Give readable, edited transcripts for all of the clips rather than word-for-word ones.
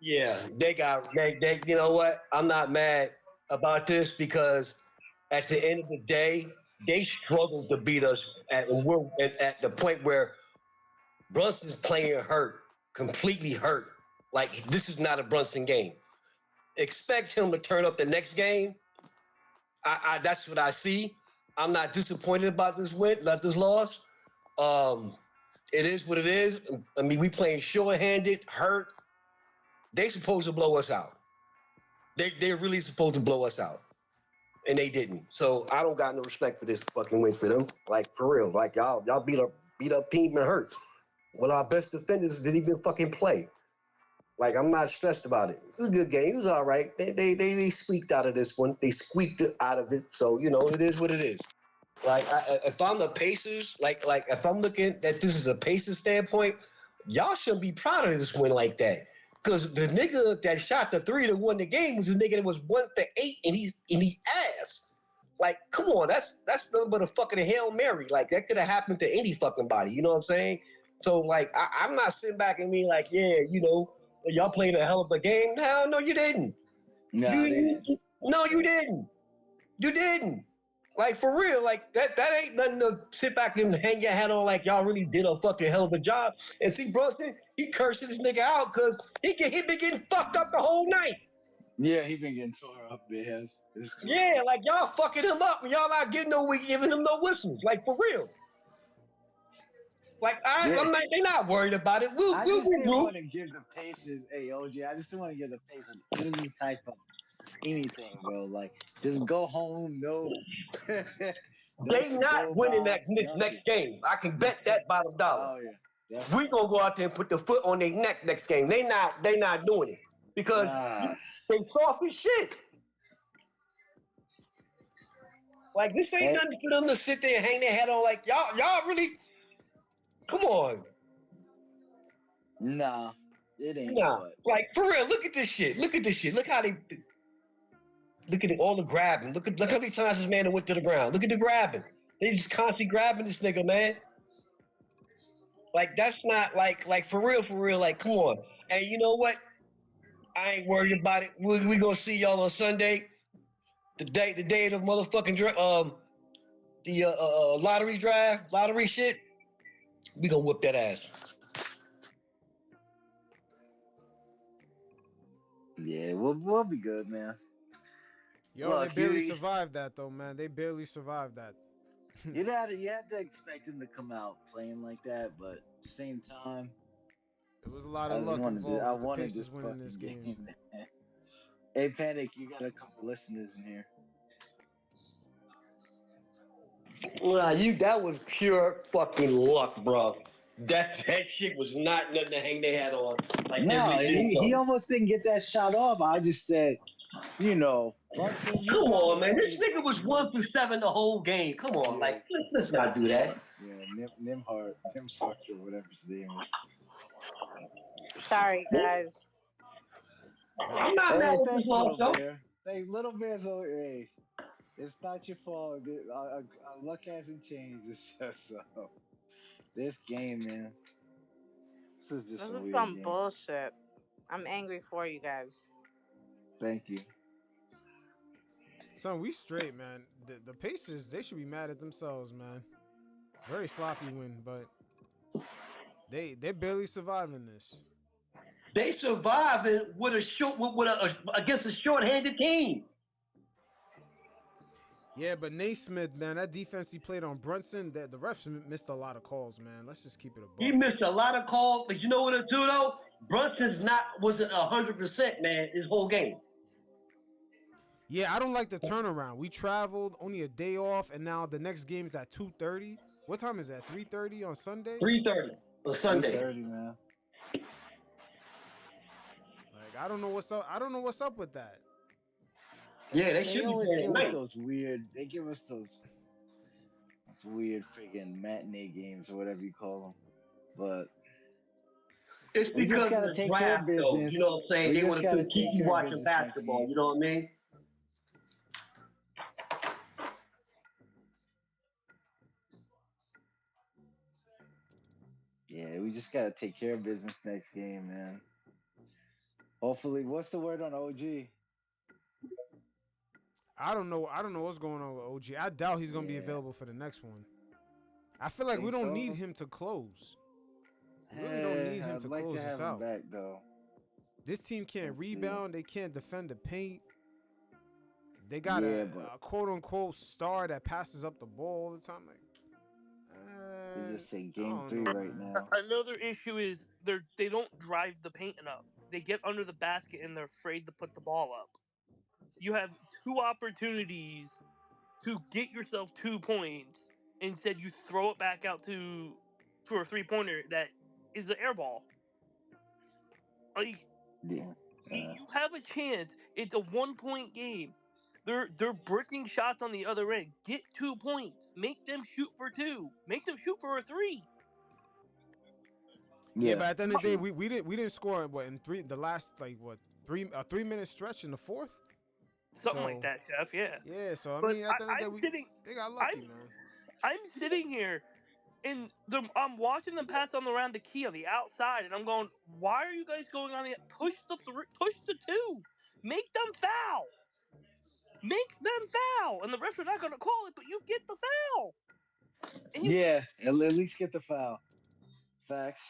Yeah, they. You know what? I'm not mad about this because at the end of the day, they struggled to beat us and we're at the point where Brunson's playing hurt, completely hurt. Like this is not a Brunson game. Expect him to turn up the next game. That's what I see. I'm not disappointed about this win, not this loss. Um, it is what it is. I mean, we playing short-handed, hurt. They supposed to blow us out. They're really supposed to blow us out, and they didn't. So I don't got no respect for this fucking win for them. Like for real. Like y'all beat up team and hurt. One of our best defenders didn't even fucking play. Like I'm not stressed about it. It's a good game. It was all right. They squeaked out of this one. They squeaked it out of it. So you know it is what it is. Like if I'm the Pacers, like if I'm looking at this as a Pacers standpoint, y'all shouldn't be proud of this win like that. Because the nigga that shot the three that won the game was the nigga that was 1 for 8 and he ass. Like, come on, that's nothing but a fucking Hail Mary. Like that could have happened to any fucking body. You know what I'm saying? So like I'm not sitting back and being like, yeah, y'all played a hell of a game. Hell no, you didn't. No, they didn't. No, you didn't. You didn't. Like for real, like that ain't nothing to sit back and hang your head on like y'all really did a fucking hell of a job. And see Brunson, he cursing this nigga out because he been getting fucked up the whole night. Yeah, he been getting tore up, man. It's Yeah, crazy. like y'all fucking him up and y'all not getting giving him no whistles. Like for real. Like Yeah, I'm not they not worried about it. We'll I we'll just didn't regroup. want to give the Pacers, hey OG, I just didn't want to give the Pacers any type of anything, bro. Like, just go home, no They not go winning bys, this nothing. next game. I can bet that bottom dollar. Oh yeah, We definitely. gonna go out there and put the foot on their neck next game. They not doing it because Ah, they soft as shit. Like this ain't hey, nothing for them to sit there and hang their head on. Like y'all really come on, nah, it ain't. nah. But Like for real, look at this shit. Look at this shit. Look how they look at all the grabbing. Look how many times this man went to the ground. Look at the grabbing. They just constantly grabbing this nigga, man. Like that's not like for real. Like come on. And you know what? I ain't worried about it. We gonna see y'all on Sunday. The day of the motherfucking the lottery draft, lottery shit. We gonna whip that ass. yeah, we'll be good, man. Yo, they Look, barely survived that though, man. They barely survived that. you had to expect him to come out playing like that, but at the same time, It was a lot of luck I involved with the wanted Pacers this winning this fucking game. game. Hey, Panic, you got a couple listeners in here. Nah, that was pure fucking luck, bro. That shit was not nothing to hang their hat on. Like they No, really did he something. almost didn't get that shot off. I just said, Brunson, you Come gotta on, man. play This the nigga was game, man. 1 for 7 the whole game. Come on, Yeah, like let's not do that. yeah, Nimhart, or whatever his name is. Sorry, guys. Man, I'm not mad Hey, with this thanks, loss little though. bear. Hey, little bear's over. Hey, it's not your fault. Luck hasn't changed. It's just this game, man. This is just This a is weird some game. bullshit. I'm angry for you guys. Thank you. son, we straight, man. The Pacers, they should be mad at themselves, man. Very sloppy win, but they're barely surviving this. They surviving with a short with against a short-handed team. Yeah, but Naismith, man, that defense he played on Brunson, the refs missed a lot of calls, man. Let's just keep it a He buck. missed a lot of calls, but you know what it do though? Brunson's not wasn't 100%, man. His whole game. Yeah, I don't like the turnaround. We traveled only a day off, and now the next game is at 2:30. What time is that? 3:30 on Sunday. 3:30 on Three Sunday. thirty, man. Like I don't know what's up. I don't know what's up with that. Yeah, they They should be always playing give at us night. those weird. They give us those weird freaking matinee games or whatever you call them. But It's we just because of gotta the take care of draft, though. You business. know what I'm saying? We They just want to gotta keep take you care of watching business next basketball. game. You know what I mean? Yeah, we just gotta take care of business next game, man. Hopefully, what's the word on OG? I don't know. I don't know what's going on with OG. I doubt he's gonna be Yeah, available for the next one. I feel like we think don't need so. him to close. We really don't need him I'd to like to close this have him out. back though. This team can't Let's see. rebound. They can't defend the paint. They got Yeah, but a quote unquote star that passes up the ball all the time. Like, they just say I game don't three know, right man. now. Another issue is they don't drive the paint enough. They get under the basket and they're afraid to put the ball up. You have two opportunities to get yourself 2 points. Instead, you throw it back out to for a 3-pointer that is the air ball. Like Yeah. you have a chance. It's a 1-point game. They're bricking shots on the other end. Get 2 points. Make them shoot for two. Make them shoot for a three. Yeah, Yeah. but at the end of the day, True. we didn't score what in three the last like what 3 minute stretch in the fourth. Something like So that, Chef. Yeah. yeah, so I But mean at the end of the day, I'm sitting. they got I'm lucky, man. I'm sitting here and I'm watching them pass on around the key on the outside, and I'm going, why are you guys going on the push the two, make them foul, and the refs are not going to call it, but you get the foul, and you Yeah. At least get the foul. Facts.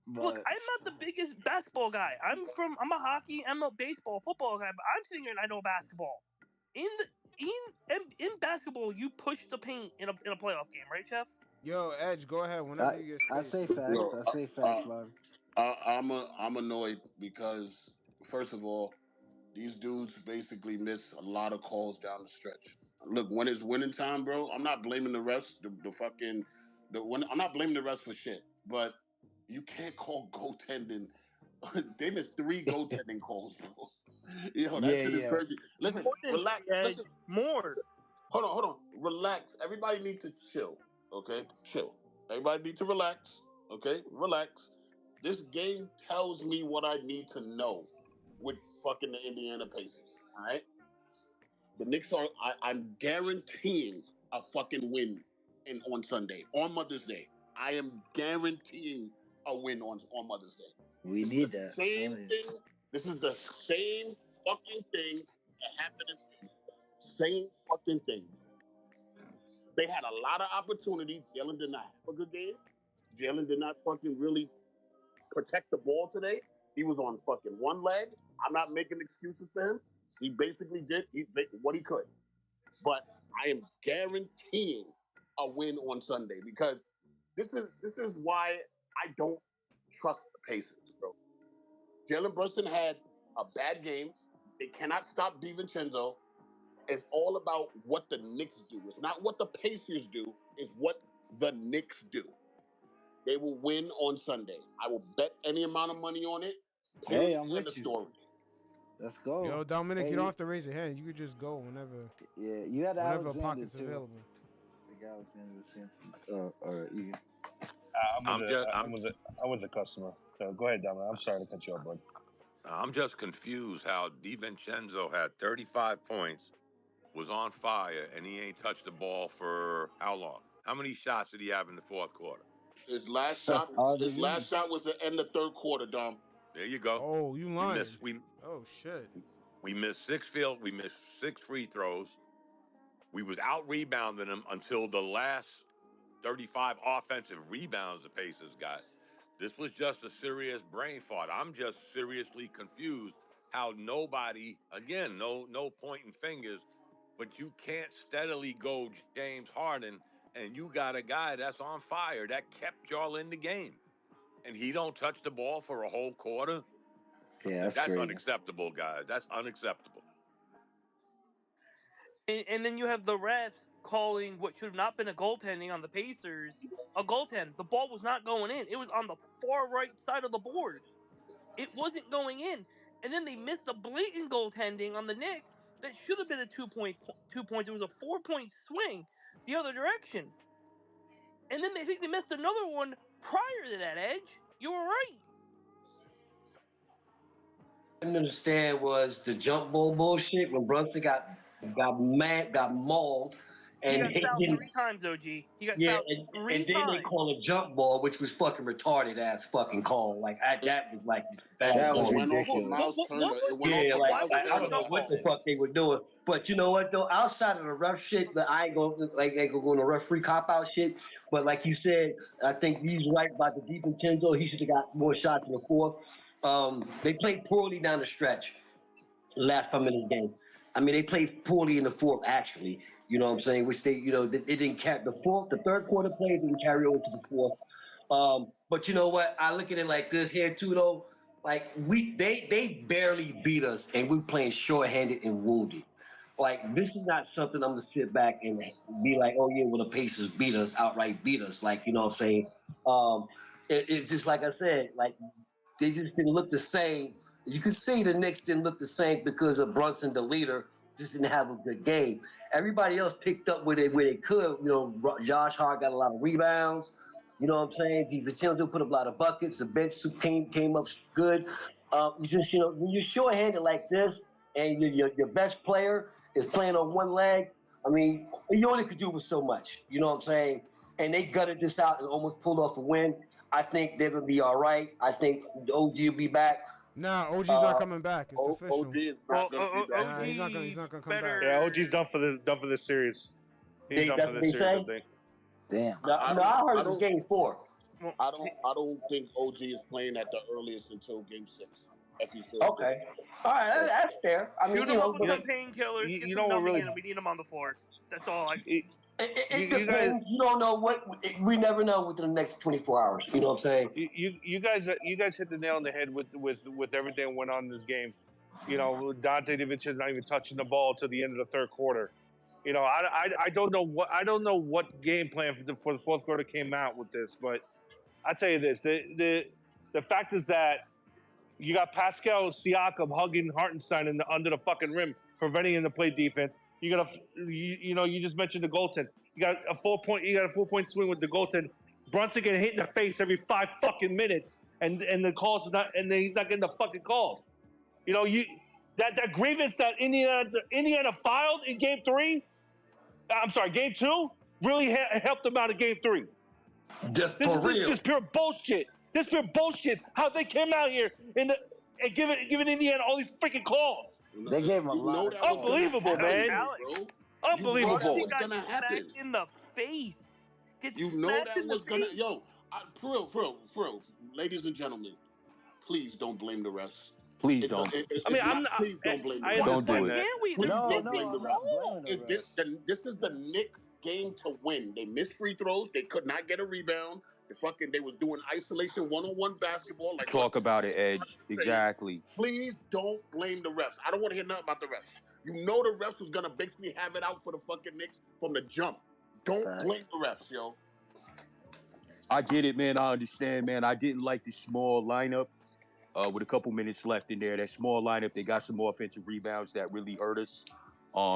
look. But I'm not the biggest basketball guy. I'm a hockey, I'm a baseball, football guy, but I'm sitting here and I know basketball. In the in basketball, you push the paint in a playoff game, right, Chef? Yo, Edge, go ahead whenever I you get I space, say man. facts. I say facts, Bobby. I'm annoyed because first of all, these dudes basically miss a lot of calls down the stretch. Look, when it's winning time, bro, I'm not blaming the refs. I'm not blaming the refs for shit. But you can't call goaltending. They missed three goaltending calls, bro. Yo, that Yeah, shit is yeah. crazy. Listen, More than relax. three, Edge. Listen, More. hold on. Relax. Everybody needs to chill. Okay, chill. Everybody needs to relax. Okay, relax. This game tells me what I need to know with fucking the Indiana Pacers. All right, the Knicks are. I'm guaranteeing a fucking win on Sunday on Mother's Day. I am guaranteeing a win on Mother's Day. We This is the need that. same Oh, yeah. thing. This is the same fucking thing that happened in Philly. Same fucking thing. They had a lot of opportunities. Jalen did not have a good game. Jalen did not fucking really protect the ball today. He was on fucking one leg. I'm not making excuses for him. He basically did what he could. But I am guaranteeing a win on Sunday because this is why I don't trust the Pacers, bro. Jalen Brunson had a bad game. They cannot stop DiVincenzo. It's all about what the Knicks do. It's not what the Pacers do. It's what the Knicks do. They will win on Sunday. I will bet any amount of money on it. Hey, Period. I'm End of with you. story. Let's go. Yo, Dominic, you don't Hey, have to raise your hand. You could just go yeah, you had whenever a Alexander pocket's too. available. The Alexander was saying something. Or you. I'm with I'm the just I'm with the I'm with the customer. So go ahead, Dominic. I'm sorry to cut you off, bud. I'm just confused how DiVincenzo had 35 points, was on fire, and he ain't touched the ball for how long? How many shots did he have in the fourth quarter? His last shot. All the His game. last shot was the end of third quarter, Dom. There you go. Oh, you We lying? missed we Oh shit. we missed we missed six free throws. We was out rebounding them until the last 35 offensive rebounds the Pacers got. This was just a serious brain fart. I'm just seriously confused how nobody, again, no pointing fingers, but you can't steadily go James Harden and you got a guy that's on fire that kept y'all in the game. And he don't touch the ball for a whole quarter. Yeah, that's That's crazy. unacceptable, guys. That's unacceptable. And then you have the refs calling what should have not been a goaltending on the Pacers a goaltend. The ball was not going in. It was on the far right side of the board. It wasn't going in. And then they missed a blatant goaltending on the Knicks that should have been a 2 points. It was a 4 point swing the other direction. And then they think they missed another one prior to that, Edge. You were right. I didn't understand was the jump ball bullshit when Brunson got mad, got mauled, He and got they fouled didn't. 3 times, OG. He got Yeah, fouled and 3 then they times. call a jump ball, which was fucking retarded ass fucking call. Like that was like bad That was It call. went off of ridiculous. Miles What Turner. was It went off Yeah, of like why Miles was I it a Turner don't know jump by what the ball? fuck they were doing, but you know what though? Outside of the rough shit, that I ain't going like they go on the referee cop out shit. But like you said, I think he's right about the DiVincenzo. He should have got more shots in the fourth. They played poorly down the stretch. Last 5 minutes game. I mean, they played poorly in the fourth, actually. You know what I'm saying? Which they, it didn't carry the third quarter play didn't carry over to the fourth. But you know what? I look at it like this here too, though. Like they barely beat us, and we're playing shorthanded and wounded. Like this is not something I'm gonna sit back and be like, oh yeah, well the Pacers beat us, outright beat us. Like you know what I'm saying? It's just like I said, like they just didn't look the same. You can see the Knicks didn't look the same because of Brunson, the leader, just didn't have a good game. Everybody else picked up where they could. You know, Josh Hart got a lot of rebounds. You know what I'm saying? DiVincenzo put up a lot of buckets. The bench came up good. You just when you're shorthanded like this and your best player is playing on one leg. I mean, you only could do with so much. You know what I'm saying? And they gutted this out and almost pulled off a win. I think they're gonna be all right. I think OG will be back. Nah, OG's not Uh, coming back. It's OG official. is Well, not going to be back. Nah, he's not gonna. He's OG not gonna come back. Yeah, OG's better. done for this series. He's done that's for what this they series, I say. think. Damn. No, I I don't. heard I it was don't. game 4. Well, I don't think OG is playing at the earliest until Game 6 if he feels good. Okay, all right, So that's fair. I mean, shoot him up with You know, some painkillers, get you some know what numbing really, in, and we need him on the floor. That's all. you, it you guys, depends. You don't know what we never know within the next 24 hours. You know what I'm saying? you guys hit the nail on the head with everything that went on in this game. You know, Dante DiVincenzo not even touching the ball to the end of the third quarter. You know, I don't know what game plan for the fourth quarter came out with this, but I tell you this: the fact is that you got Pascal Siakam hugging Hartenstein under the fucking rim, preventing him to play defense. You got you just mentioned the goaltend. You got a 4-point swing with the goaltend. Brunson getting hit in the face every 5 fucking minutes, and the calls is not, and then he's not getting the fucking calls. You know, that grievance that Indiana filed in Game 3. I'm sorry, Game 2 really helped them out of Game 3. Just This for is real. just pure bullshit. This is pure bullshit. How they came out here and giving Indiana all these freaking calls. They gave him a You lot know of that was calls. gonna Unbelievable, Yo, happen, man. though, Alex. bro. You know that Brunson Unbelievable. was got gonna happen. smacked in the face. Get You know smacked that in the was gonna. face. Yo, for real, ladies and gentlemen, please don't blame the refs. Please don't. I mean, It's not. Please don't blame the I refs. Don't Why do understand it. that. can't we? Please We No, don't missed blame no, the a I'm refs. not blaming call. the refs. This is the Knicks game to win. They missed free throws. They could not get a rebound. They was doing isolation one-on-one basketball like what Talk about it, trying Edge. to say. Exactly. Please don't blame the refs. I don't want to hear nothing about the refs. You know the refs was gonna basically have it out for the fucking Knicks from the jump. Don't Facts. blame the refs, yo. I get it, man. I understand, man. I didn't like the small lineup with a couple minutes left in there. That small lineup, they got some offensive rebounds that really hurt us.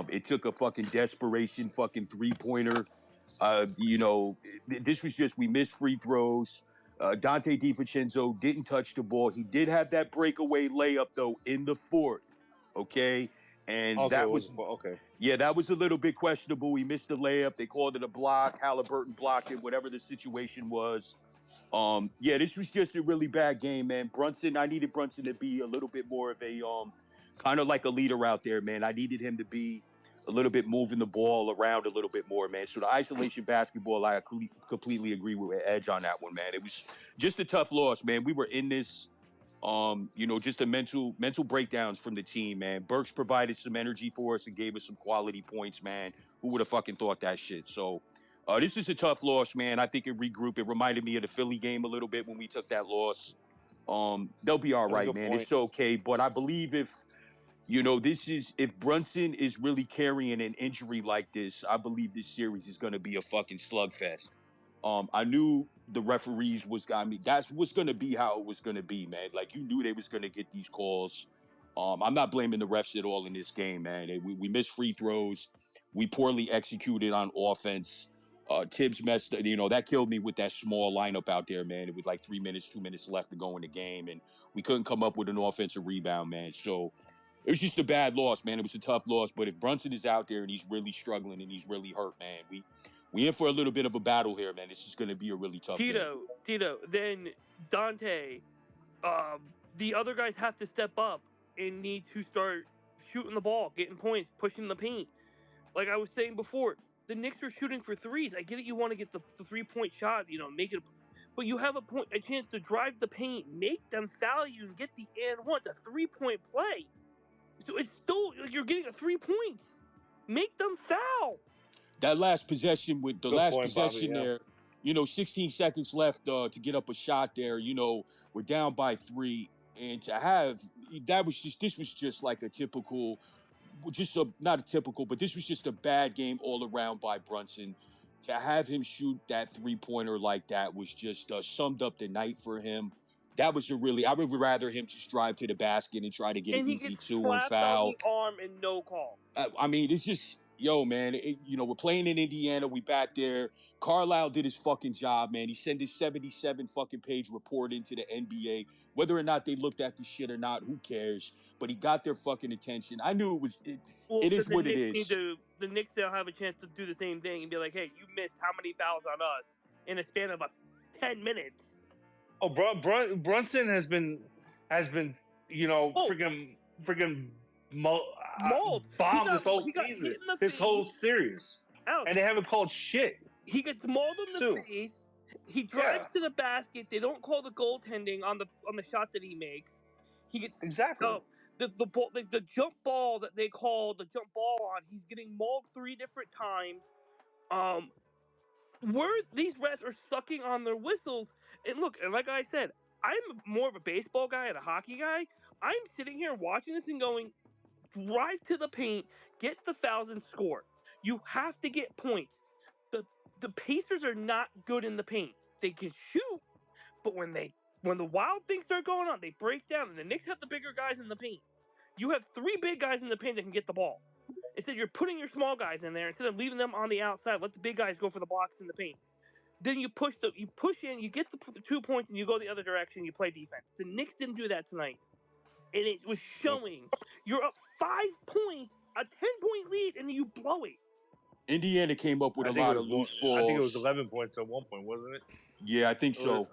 It took a fucking desperation fucking 3-pointer. This was just we missed free throws. Dante DiVincenzo didn't touch the ball. He did have that breakaway layup though in the fourth. Okay, and Okay, it that was was okay. yeah, that was a little bit questionable. He missed the layup. They called it a block. Halliburton blocked it. Whatever the situation was. Yeah, this was just a really bad game, man. Brunson, I needed Brunson to be a little bit more of a kind of like a leader out there, man. I needed him to be a little bit moving the ball around a little bit more, man. So the isolation basketball, I completely agree with Edge on that one, man. It was just a tough loss, man. We were in this just the mental breakdowns from the team, man. Burks provided some energy for us and gave us some quality points, man. Who would have fucking thought that shit? So this is a tough loss, man. I think it regrouped. It reminded me of the Philly game a little bit when we took that loss. They'll be all That's a right, good man. point. It's okay. But I believe if Brunson is really carrying an injury like this, I believe this series is going to be a fucking slugfest. I knew the referees that's what's going to be how it was going to be, man. Like you knew they was going to get these calls. I'm not blaming the refs at all in this game, man. We missed free throws. We poorly executed on offense. Tibbs messed, that killed me with that small lineup out there, man. It was like 2 minutes left to go in the game, and we couldn't come up with an offensive rebound, man. So It was just a bad loss, man. It was a tough loss. But if Brunson is out there and he's really struggling and he's really hurt, man, we in for a little bit of a battle here, man. This is going to be a really tough game. Tito, then Dante, the other guys have to step up and need to start shooting the ball, getting points, pushing the paint. Like I was saying before, the Knicks are shooting for threes. I get it, you want to get the 3-point shot, make it, but you have a chance to drive the paint, make them foul you, and get the and one, a 3-point play. So it's still you're getting a 3 points. Make them foul. That last possession with the Good last point, possession Bobby, there, 16 seconds left to get up a shot there. We're down by 3, and to have this was just like a typical, not a typical, but this was just a bad game all around by Brunson. To have him shoot that 3-pointer like that was just summed up the night for him. That was I would rather him just drive to the basket and try to get And an he easy gets 2 and slapped on foul. the arm and no call. I mean, it's just, man, we're playing in Indiana. We back there. Carlisle did his fucking job, man. He sent his 77 fucking page report into the NBA. Whether or not they looked at the shit or not, who cares? But he got their fucking attention. I knew it is what it is. The Knicks will have a chance to do the same thing and be like, hey, you missed how many fouls on us in a span of 10 minutes? Oh, Brunson has been freaking mauled. Bombed this whole He got season, hit in the this face. whole series, Alex, and they haven't called shit. He gets mauled in the face. He drives to the basket. They don't call the goaltending on the shot that he makes. He gets exactly the jump ball that they call the jump ball on. He's getting mauled 3 different times. Where these refs are sucking on their whistles, and look, and like I said, I'm more of a baseball guy and a hockey guy. I'm sitting here watching this and going, drive to the paint, get the fouls, and score. You have to get points. The Pacers are not good in the paint. They can shoot, but when the wild things start going on, they break down, and the Knicks have the bigger guys in the paint. You have 3 big guys in the paint that can get the ball. Instead, you're putting your small guys in there instead of leaving them on the outside. Let the big guys go for the blocks in the paint. Then you push in, you get the 2 points, and you go the other direction. You play defense. The Knicks didn't do that tonight, and it was showing. You're up 5 points, a 10-point lead, and you blow it. Indiana came up with a lot of loose balls. I think it was 11 points at one point, wasn't it? Yeah, I think so.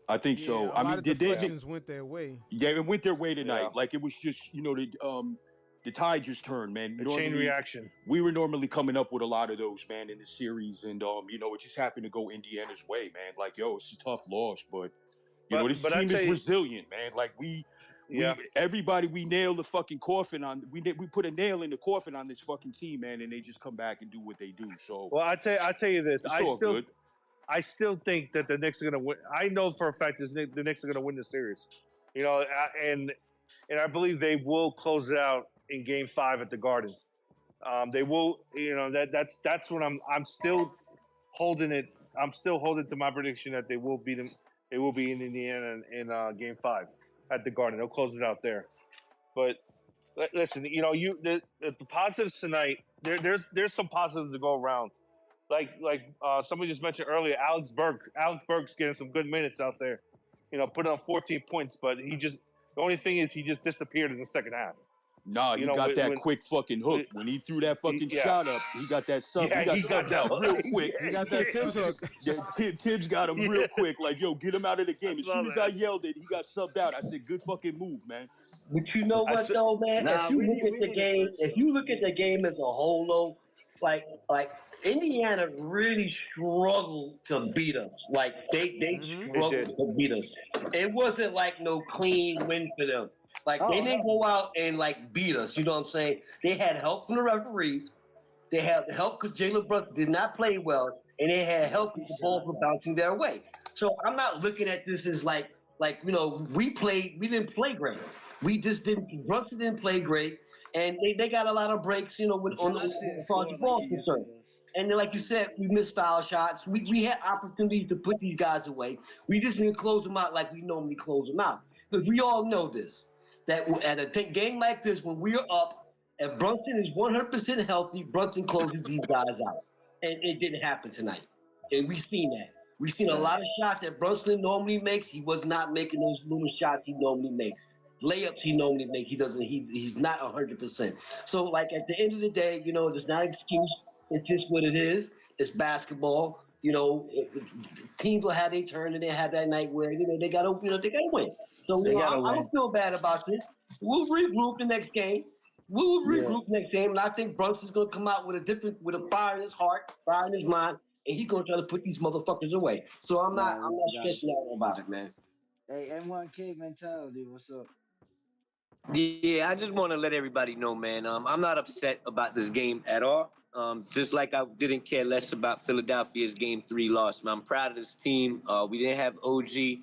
A lot of deflections went their way. Yeah, it went their way tonight. Yeah. Like it was just, the tide just turned, man. The chain reaction. We were normally coming up with a lot of those, man, in the series, and it just happened to go Indiana's way, man. Like, it's a tough loss, but this team is resilient, man. Like everybody, we nailed the fucking coffin on. We put a nail in the coffin on this fucking team, man, and they just come back and do what they do. So, well, I tell you this, I still think that the Knicks are going to win. I know for a fact the Knicks are going to win the series. And I believe they will close it out in Game 5 at the Garden. They will. That's when I'm still holding it. I'm still holding to my prediction that they will beat them. They will be in Indiana in Game 5 at the Garden. They'll close it out there. But listen, the positives tonight. There's some positives to go around. Like somebody just mentioned earlier, Alex Burke's getting some good minutes out there. Put on 14 points, but the only thing is he just disappeared in the second half. Nah, he got that quick fucking hook. When he threw that fucking shot up, he got that sub. Yeah, he got subbed out real quick. He got that Tibbs hook. Yeah, Tibbs got him real quick. Like, yo, get him out of the game. As soon as I yelled it, he got subbed out. I said, good fucking move, man. But you know what, though, man? If you look at the game as a whole, though, like Indiana really struggled to beat us. Like they struggled to beat us. It wasn't like no clean win for them. Like they didn't go out and beat us. You know what I'm saying? They had help from the referees. They had help because Jalen Brunson did not play well, and they had help with the balls were bouncing their way. So I'm not looking at this as we didn't play great. We just didn't. Brunson didn't play great, and they got a lot of breaks. On the ball concern. And then, like you said, we missed foul shots. We had opportunities to put these guys away. We just didn't close them out like we normally close them out. Because we all know this, that at a game like this, when we're up, if Brunson is 100% healthy, Brunson closes these guys out. And it didn't happen tonight. And we've seen that. We've seen a lot of shots that Brunson normally makes. He was not making those little shots he normally makes. layups he normally make, he doesn't. He's not 100%. So like at the end of the day, there's not an excuse. It's just what it is. It's basketball. Teams will have their turn and they have that night where they gotta they gotta win. So They I gotta don't win. feel bad about this. We'll regroup the next game. We will Yeah. regroup next game, and I think Brunson's gonna come out with a fire in his heart, fire in his mind, and he's gonna try to put these motherfuckers away. So I'm not Nah, I'm we not got it. stressing out about it, man. Hey, M1K mentality. What's up? Yeah, I just want to let everybody know, man. I'm not upset about this game at all. Just like I didn't care less about Philadelphia's Game 3 loss. Man, I'm proud of this team. We didn't have OG.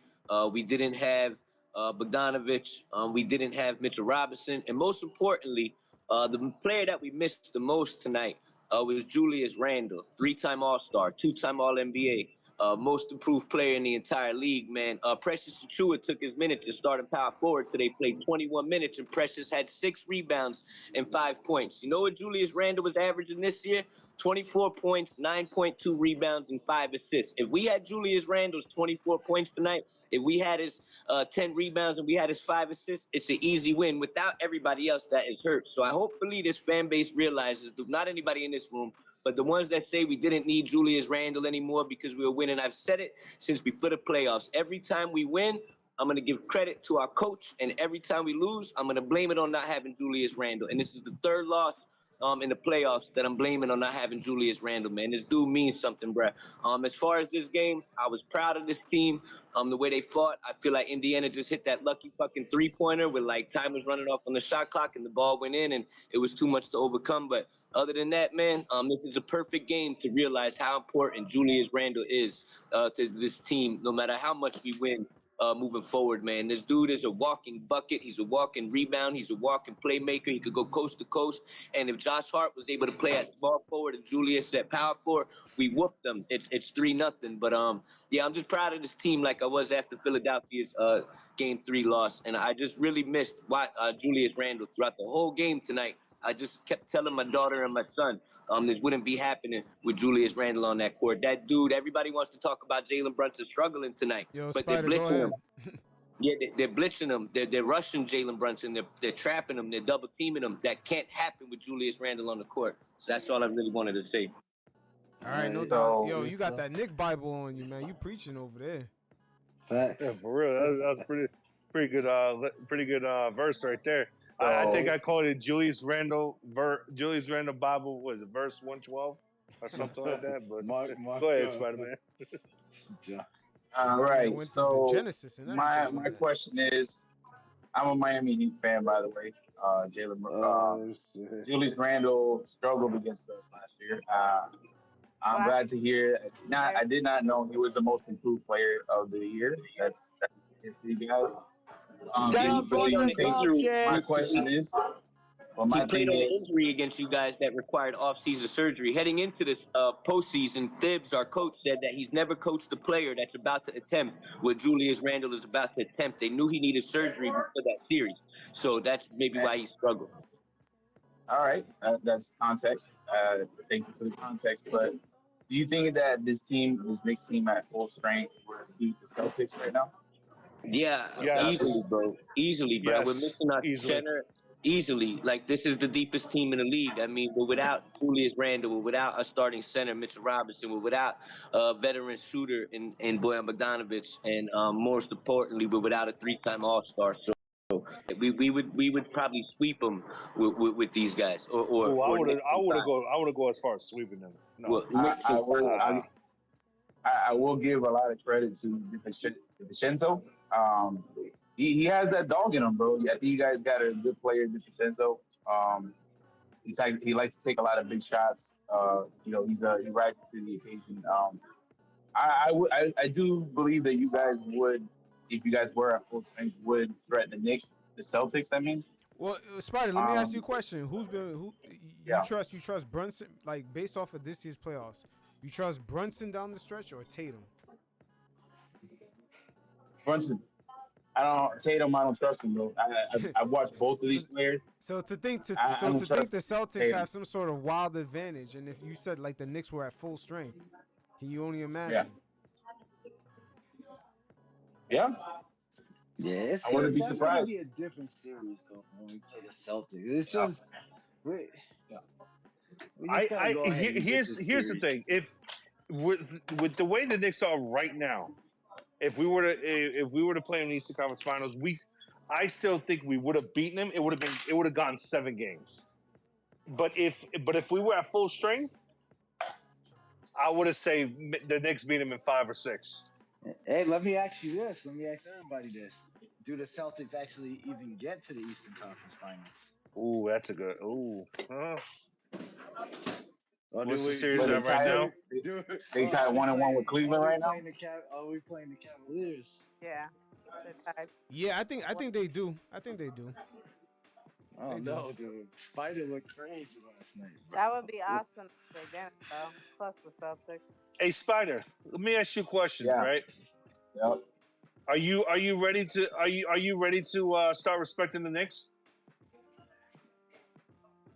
We didn't have Bogdanovich. We didn't have Mitchell Robinson. And most importantly, the player that we missed the most tonight was Julius Randle, three-time All-Star, two-time All-NBA. Most improved player in the entire league, man. Precious Achua took his minutes to start in power forward today, played 21 minutes, and Precious had 6 rebounds and 5 points. You know what Julius Randle was averaging this year? 24 points, 9.2 rebounds, and 5 assists. If we had Julius Randle's 24 points tonight, if we had his 10 rebounds and we had his 5 assists, it's an easy win without everybody else that is hurt. So I hopefully this fan base realizes, not anybody in this room, but the ones that say we didn't need Julius Randle anymore because we were winning, I've said it since before the playoffs. Every time we win, I'm going to give credit to our coach, and every time we lose, I'm going to blame it on not having Julius Randle. And this is the third loss in the playoffs that I'm blaming on not having Julius Randle, man. This dude means something, bro. As far as this game, I was proud of this team. The way they fought, I feel like Indiana just hit that lucky fucking three-pointer with like time was running off on the shot clock and the ball went in and it was too much to overcome. But other than that, man, this is a perfect game to realize how important Julius Randle is to this team, no matter how much we win. Moving forward, man. This dude is a walking bucket. He's a walking rebound. He's a walking playmaker. He could go coast to coast. And if Josh Hart was able to play at small forward and Julius at power forward, we whooped them. It's 3-0. But yeah, I'm just proud of this team like I was after Philadelphia's Game 3 loss. And I just really missed Julius Randle throughout the whole game tonight. I just kept telling my daughter and my son this wouldn't be happening with Julius Randle on that court. That dude, everybody wants to talk about Jalen Brunson struggling tonight, Yo, but they're Spider, go blitzing him. ahead. Yeah, they're blitzing him. They're rushing Jalen Brunson. They're trapping him. They're double teaming him. That can't happen with Julius Randle on the court. So that's all I really wanted to say. All right, no Hey, doubt. So Yo, good you got stuff. that Nick Bible on you, man. You preaching over there. Facts. Yeah, for real. That's pretty good verse right there. I think so I called it Julius Randle Bible was it verse 112 or something like that. But Mark, go ahead, Spider Man. John. all My man right. went through the So Genesis and my everything on my that. question is, I'm a Miami Heat fan, by the way. Jalen, Oh shit. Julius Randle struggled against us last year. I'm glad Last to hear. year. I did not know he was the most improved player of the year. That's for you guys. Yeah, Do he you, do played on you an think? injury. My question is, well, He my played thing on an is, injury against you guys that required off-season surgery. Heading into this postseason, Thibs, our coach, said that he's never coached a player that's about to attempt what Julius Randle is about to attempt. They knew he needed surgery before that series. So that's maybe why he struggled. all right, that's context. Thank you for the context. But do you think that this Knicks team at full strength would beat the Celtics right now? Yeah, easily, Yes, bro. Easily, bro. We're yes, missing our easily. center easily. Like, this is the deepest team in the league. I mean, we're without Julius Randle. We're without a starting center, Mitchell Robinson. We're without a veteran shooter in Bojan Bogdanovic. And most importantly, we're without a three-time All-Star. So we would probably sweep them with these guys Oh, I or would Knicks inside. I would go as far as sweeping them. No, Well, I, Knicks I inside. will. nah. I will give a lot of credit to DiVincenzo. He has that dog in him, bro. I think you guys got a good player, DiVincenzo. He likes to take a lot of big shots. He rises to the occasion. I do believe that you guys would, if you guys were at full strength, would threaten the Celtics. I mean, Well, Spider, let me ask you a um, question. Who yeah, you trust Brunson, like based off of this year's playoffs? You trust Brunson down the stretch or Tatum? Brunson. I don't Tatum. I don't trust him, bro. I've watched both of so these players. I to don't think trust the Celtics Tatum. have some sort of wild advantage, and if you said like the Knicks were at full strength, can you only Yeah, imagine? yeah. Yeah, I wouldn't be that's gonna surprised. be a different series though when we play the Celtics. It's Yeah, just we yeah. we just gotta go ahead and get this Here's the series. thing. If with the way the Knicks are right now, if we were to play in the Eastern Conference Finals, I still think we would have beaten them. It would have gone 7 games. But if we were at full strength, I would have say the Knicks beat them in 5 or 6. Hey, let me ask you this. Let me ask everybody this. Do the Celtics actually even get to the Eastern Conference Finals? Ooh, that's a good. Ooh, Or what's the do series But we they at right tied. now? play do They or tied 1-1 with Cleveland right now. are we playing the Cavaliers? Yeah, they're tied. Yeah, I think they do. I think they do. Oh They do. no, dude. Spider looked crazy last night, bro. That would be awesome if they didn't, though. Fuck the Celtics. Hey, Spider, let me ask you a question. Yeah, Right? yeah. Are you ready to start respecting the Knicks?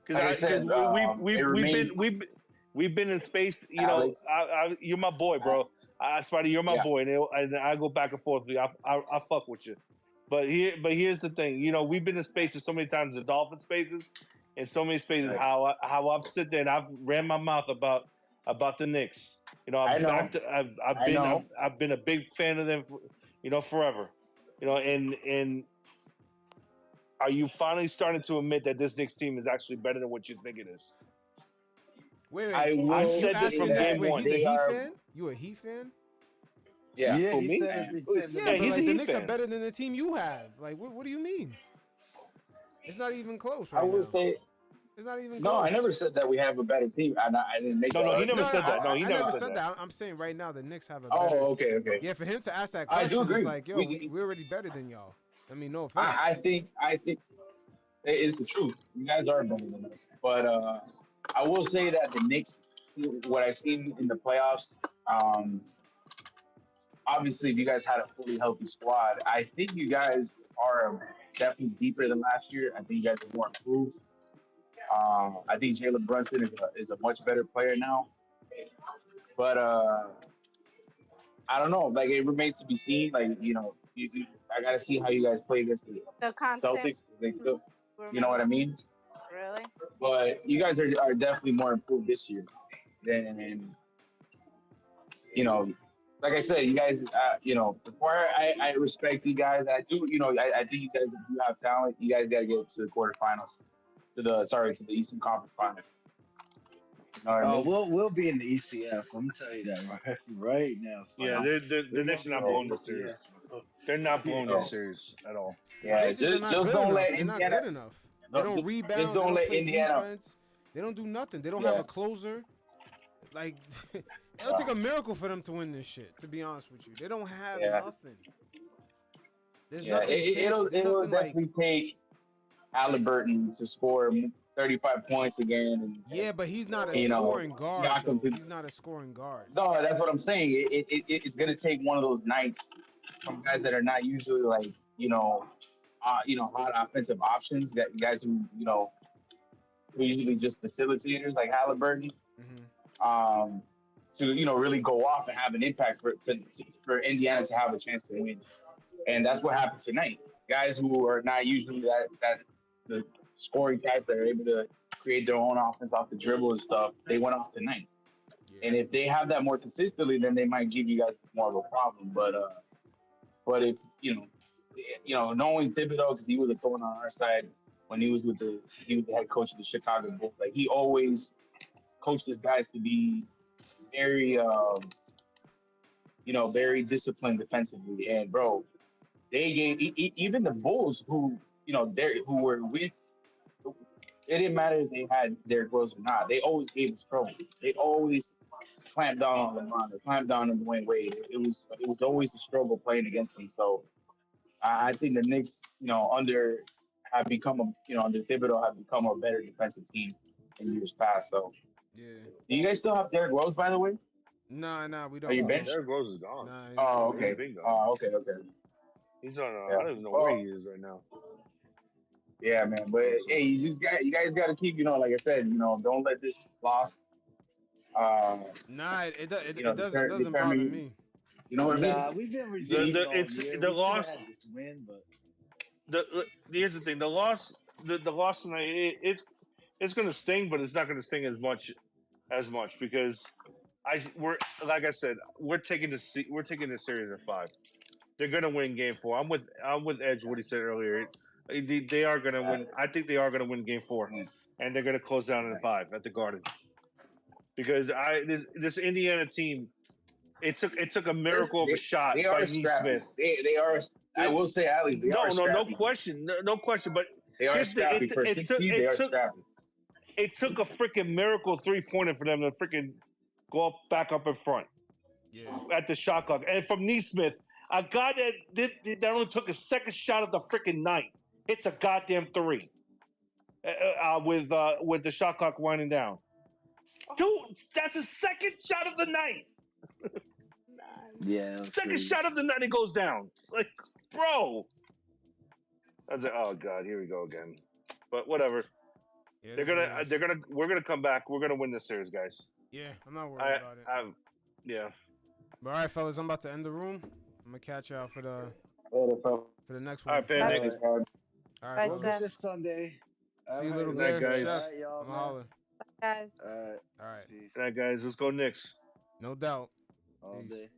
Like I Because said, it we've remains been we've been in space. You know, Alex. you're my boy, bro. Spider, you're my Yeah, boy, and I go back and forth with you. I fuck with you. But here's the thing. You know, we've been in spaces so many times, the Dolphin spaces, and so many spaces. right. How I've sit there and I've ran my mouth about the Knicks. You know, I know, I know. I've been a big fan of them. You know, forever. You know, and are you finally starting to admit that this Knicks team is actually better than what you think it is? Wait. I I've will You said this say asking from this? game that Wait, one. he's a they Heat are. fan. You a Heat fan? Yeah, Yeah, Who, me? he said Yeah, Yeah, but he's a like the Heat Knicks are fan. better than the team you have. Like, what do you mean? It's not even close I right will now. say. It's not even No, I close. never said that we have a better team. I didn't make No, that no, he never No, argument. said that. No, he I never never said said that. that. I'm saying right now the Knicks have a better. Oh, okay, okay. Yeah, for him to ask that I do question, it's agree. like, yo, we're already better than y'all. I mean, no I offense. think it is the truth. You guys are better than us, but I will say that the Knicks, what I've seen in the playoffs, obviously, if you guys had a fully healthy squad, I think you guys are definitely deeper than last year. I think you guys are more improved. I think Jalen Brunson is a much better player now, but I don't know. Like it remains to be seen. Like I got to see how you guys play against the The constant Celtics. They still, you know remains what I mean? really. But you guys are definitely more improved this year than like I said, you guys, before I respect you guys, I do, I think you guys do have talent. You guys got to get to the quarterfinals, to the Eastern Conference Finals. You know what I Oh, mean? we'll be in the ECF. I'm telling you that right now, Yeah, Spider. the We're gonna Knicks are be in not the blowing So, this ECF, series. bro. They're not blowing Yeah. this so series at all. The yeah, Pacers are not just good don't enough. let They're not Indiana, good enough. They don't, don't just rebound. They don't don't let play Indiana. defense. They don't do nothing. They don't have a Yeah, closer. Like, it'll take uh, a miracle for them to win this shit. To be honest with you, they don't have yeah, nothing. There's yeah. nothing There's It will nothing like. definitely take Halliburton to score 35 points again, Yeah, but he's not a and scoring guard knock them though. to. He's not a scoring guard. No, that's what I'm saying. It's gonna take one of those nights from guys that are not usually like hot offensive options. Guys who usually just facilitators like Halliburton, Hmm. um, to really go off and have an impact for Indiana to have a chance to win. And that's what happened tonight. Guys who are not usually that the scoring type that are able to create their own offense off the dribble and stuff, they went off tonight. Yeah. And if they have that more consistently, then they might give you guys more of a problem. But if knowing Thibodeau, because he was a thorn on our side when he was the head coach of the Chicago Bulls. Like he always coaches guys to be very very disciplined defensively. And bro, they gave even the Bulls who were with. It didn't matter if they had their girls or not. They always gave us trouble. They always clamped down on LeBron. They clamped down on Dwayne Wade. It was always a struggle playing against them. So I think the Knicks, under Thibodeau have become a better defensive team in years past. So Yeah. do you guys still have Derrick Rose, by the way? Nah, we Are don't. you We No, don't. benched? Derrick Rose is gone. Nah, Oh, he's He's okay. gone. been gone. Oh, okay, okay. He's on. I Yeah. don't even know where he Well, is right now. yeah, man. But hey, So you guys got to keep, like I said, don't let this loss, Nah, determine. doesn't bother me. You know what I Nah, mean? we've been You, resilient all It's year. the We should have loss. had this win, but Here's the thing: the loss tonight. It's going to sting, but it's not going to sting as much because we're like I said, we're taking this series at 5. They're going to win Game 4. I'm with Edge. What he said earlier. They are going to win. I think they are going to win Game 4, yeah. and they're going to close down in 5 at the Garden because this Indiana team. It took a miracle of a They shot by are Neesmith. scrappy. They are. I will say, Ali, they are No scrappy. question, no question. But They are here's the scrappy for it 6 took seed. They are scrappy. it took a freaking miracle 3-pointer for them to freaking go back up in front Yeah. at the shot clock, and from Neesmith, a guy that only took a second shot of the freaking night. It's a goddamn 3 with the shot clock winding down. Dude, that's the second shot of the night. yeah, it was Second crazy. shot of the night, it goes down. Like, bro. I was like, oh god, here we go again. But whatever. Yeah, it They're is what it gonna, is. we're gonna come back. We're gonna win this series, guys. Yeah, I'm not worried about it. Yeah. But all right, fellas, I'm about to end the room. I'm gonna catch y'all for the next All one. right, PanKnick. All right. All right, Bye, We'll fellas. get Chef. this Sunday. See All you, right, little Good night, bear, later. guys. All chef. right, y'all, I'm man. holler. Guys. All right, All right, peace Good night, guys. Let's go Knicks. no doubt. all Peace. day.